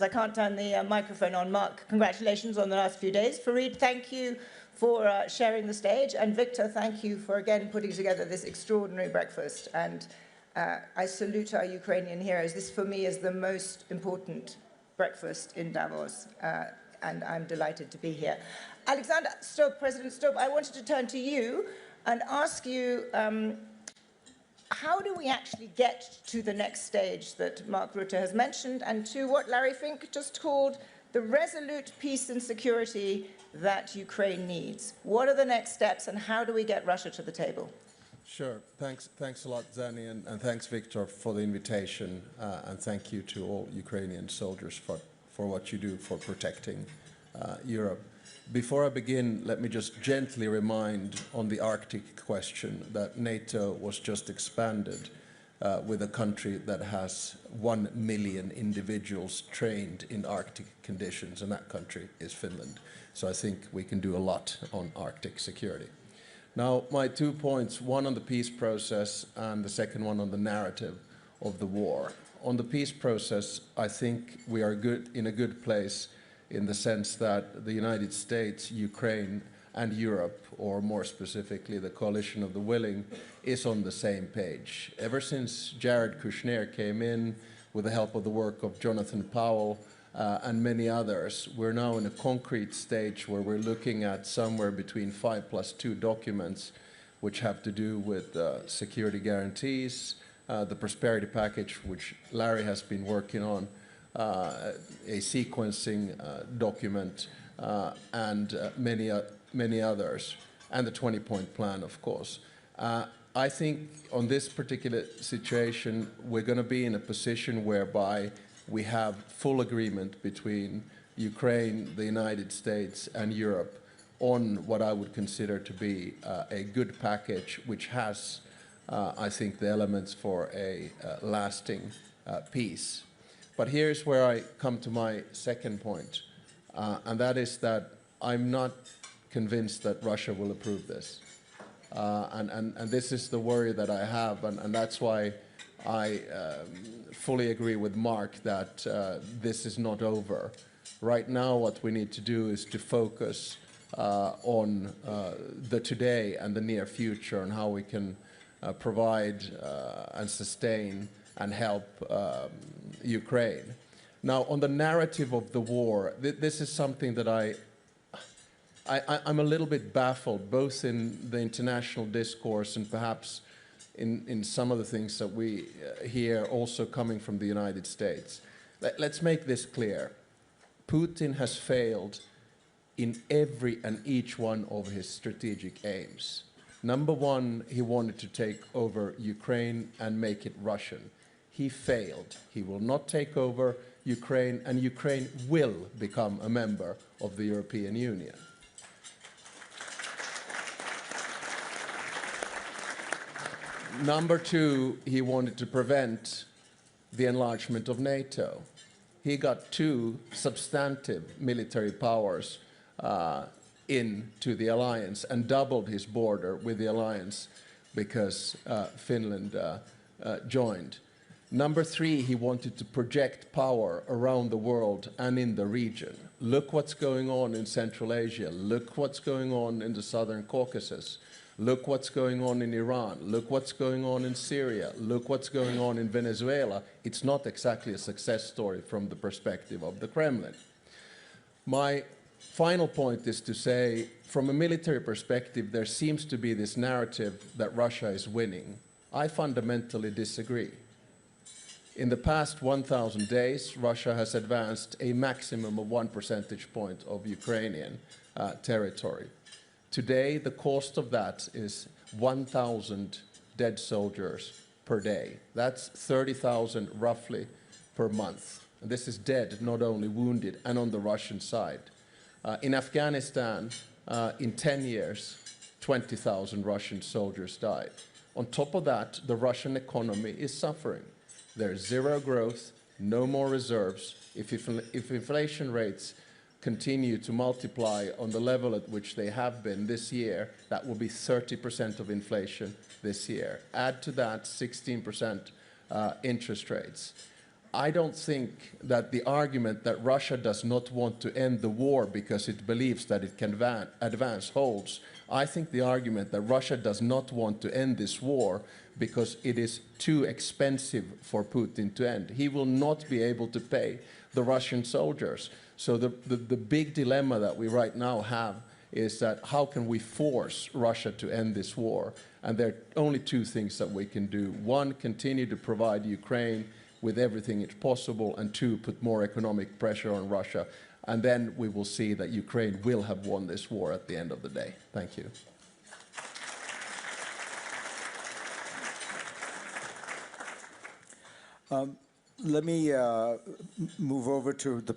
I can't turn the microphone on. Mark, congratulations on the last few days. Fareed, thank you for sharing the stage. And Victor, thank you for again putting together this extraordinary breakfast. And I salute our Ukrainian heroes. This for me is the most important breakfast in Davos. And I'm delighted to be here. Alexander Stubb, President Stubb, I wanted to turn to you and ask you, how do we actually get to the next stage that Mark Rutte has mentioned and to what Larry Fink just called the resolute peace and security that Ukraine needs? What are the next steps and how do we get Russia to the table? Sure. Thanks a lot, Zani, and thanks, Victor, for the invitation. And thank you to all Ukrainian soldiers for what you do for protecting Europe. Before I begin, let me just gently remind on the Arctic question that NATO was just expanded with a country that has 1 million individuals trained in Arctic conditions, and that country is Finland. So I think we can do a lot on Arctic security. Now, my 2 points, one on the peace process and the second one on the narrative of the war. On the peace process, I think we are in a good place in the sense that the United States, Ukraine, and Europe, or more specifically the coalition of the willing, is on the same page. Ever since Jared Kushner came in with the help of the work of Jonathan Powell and many others, we're now in a concrete stage where we're looking at somewhere between 5+2 documents which have to do with security guarantees, the prosperity package which Larry has been working on, a sequencing document, and many others, and the 20-point plan, of course. I think on this particular situation, we're going to be in a position whereby we have full agreement between Ukraine, the United States, and Europe on what I would consider to be a good package, which has, I think, the elements for a lasting peace. But here's where I come to my second point, and that is that I'm not convinced that Russia will approve this. And this is the worry that I have, and that's why I fully agree with Mark that this is not over. Right now, what we need to do is to focus on the today and the near future and how we can provide and sustain and help Ukraine. Now, on the narrative of the war, this is something that I'm a little bit baffled, both in the international discourse and perhaps in some of the things that we hear also coming from the United States. Let's make this clear. Putin has failed in every and each one of his strategic aims. Number one, he wanted to take over Ukraine and make it Russian. He failed. He will not take over Ukraine, and Ukraine will become a member of the European Union. Number two, he wanted to prevent the enlargement of NATO. He got 2 substantive military powers into the alliance and doubled his border with the alliance because Finland joined. Number 3, he wanted to project power around the world and in the region. Look what's going on in Central Asia. Look what's going on in the Southern Caucasus. Look what's going on in Iran. Look what's going on in Syria. Look what's going on in Venezuela. It's not exactly a success story from the perspective of the Kremlin. My final point is to say, from a military perspective, there seems to be this narrative that Russia is winning. I fundamentally disagree. In the past 1,000 days, Russia has advanced a maximum of 1 percentage point of Ukrainian territory. Today, the cost of that is 1,000 dead soldiers per day. That's 30,000 roughly per month. And this is dead, not only wounded, and on the Russian side. In Afghanistan, in 10 years, 20,000 Russian soldiers died. On top of that, the Russian economy is suffering. There's zero growth, no more reserves. If inflation rates continue to multiply on the level at which they have been this year, that will be 30% of inflation this year. Add to that 16% interest rates. I don't think that the argument that Russia does not want to end the war because it believes that it can advance holds. I think the argument that Russia does not want to end this war because it is too expensive for Putin to end. He will not be able to pay the Russian soldiers. So the big dilemma that we right now have is that how can we force Russia to end this war? And there are only two things that we can do. One, continue to provide Ukraine with everything it's possible, and two, put more economic pressure on Russia. And then we will see that Ukraine will have won this war at the end of the day. Thank you. Let me move over to the